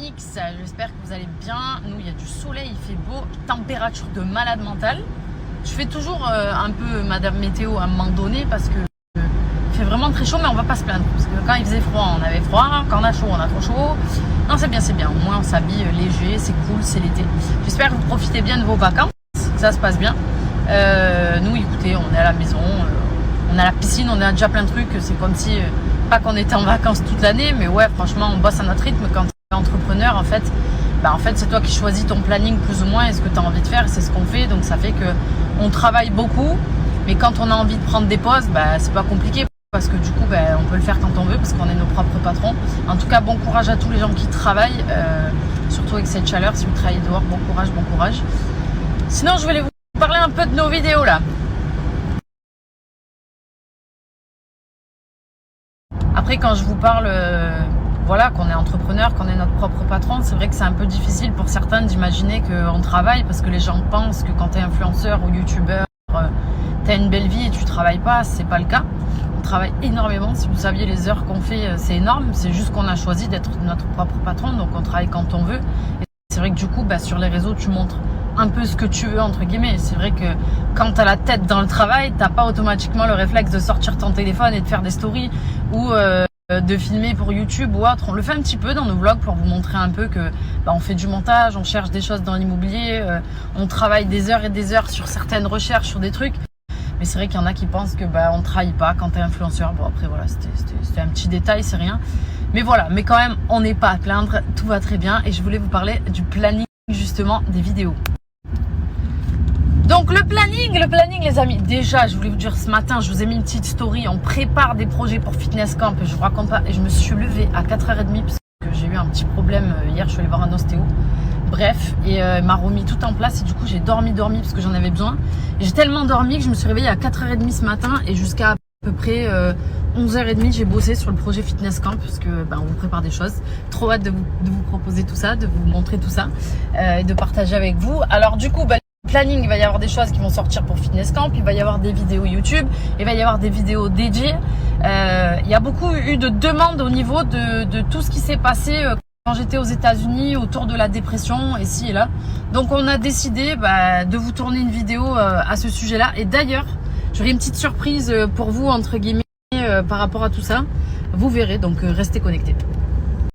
Phoenix, j'espère que vous allez bien. Nous, il y a du soleil, il fait beau, température de malade mental. Je fais toujours un peu Madame Météo à un moment donné parce que il fait vraiment très chaud, mais on va pas se plaindre. Parce que quand il faisait froid, on avait froid. Quand on a chaud, on a trop chaud. Non, c'est bien, c'est bien. Au moins, on s'habille léger, c'est cool, c'est l'été. J'espère que vous profitez bien de vos vacances, que ça se passe bien. Nous, écoutez, on est à la maison, on a la piscine, on a déjà plein de trucs. C'est comme si, pas qu'on était en vacances toute l'année, mais ouais, franchement, on bosse à notre rythme. Quand tu es entrepreneur, en fait, c'est toi qui choisis ton planning plus ou moins et ce que tu as envie de faire, c'est ce qu'on fait. Donc, ça fait que on travaille beaucoup, mais quand on a envie de prendre des pauses, c'est pas compliqué. Parce que du coup, on peut le faire quand on veut, parce qu'on est nos propres patrons. En tout cas, bon courage à tous les gens qui travaillent, surtout avec cette chaleur. Si vous travaillez dehors, bon courage, bon courage. Sinon, je voulais vous parler un peu de nos vidéos là. Après, quand je vous parle, voilà, qu'on est entrepreneur, qu'on est notre propre patron, c'est vrai que c'est un peu difficile pour certains d'imaginer qu'on travaille, parce que les gens pensent que quand tu es influenceur ou youtubeur, tu as une belle vie et tu travailles pas. C'est pas le cas. On travaille énormément. Si vous saviez les heures qu'on fait, c'est énorme. C'est juste qu'on a choisi d'être notre propre patron, donc on travaille quand on veut. Et c'est vrai que du coup, sur les réseaux, tu montres un peu ce que tu veux, entre guillemets. C'est vrai que quand tu as la tête dans le travail, t'as pas automatiquement le réflexe de sortir ton téléphone et de faire des stories ou de filmer pour YouTube ou autre. On le fait un petit peu dans nos vlogs pour vous montrer un peu que on fait du montage, on cherche des choses dans l'immobilier, on travaille des heures et des heures sur certaines recherches, sur des trucs. Mais c'est vrai qu'il y en a qui pensent que on ne travaille pas quand tu es influenceur. Bon, après voilà, c'était un petit détail, c'est rien. Mais voilà, mais quand même, on n'est pas à plaindre, tout va très bien. Et je voulais vous parler du planning justement des vidéos. Donc le planning les amis. Déjà, je voulais vous dire, ce matin, je vous ai mis une petite story. On prépare des projets pour Fitness Camp. Je vous raconte pas. Et je me suis levée à 4h30 parce que j'ai eu un petit problème hier. Je suis allée voir un ostéo. Bref, et m'a remis tout en place. Et du coup, j'ai dormi parce que j'en avais besoin. Et j'ai tellement dormi que je me suis réveillée à 4h30 ce matin. Et jusqu'à peu près 11h30, j'ai bossé sur le projet Fitness Camp. Parce que on vous prépare des choses. Trop hâte de vous proposer tout ça, de vous montrer tout ça. Et de partager avec vous. Alors du coup, planning, il va y avoir des choses qui vont sortir pour Fitness Camp, il va y avoir des vidéos YouTube, il va y avoir des vidéos dédiées. Il y a beaucoup eu de demandes au niveau de tout ce qui s'est passé quand j'étais aux États-Unis autour de la dépression ici et là. Donc on a décidé de vous tourner une vidéo à ce sujet-là. Et d'ailleurs, j'aurai une petite surprise pour vous entre guillemets par rapport à tout ça. Vous verrez, donc restez connectés.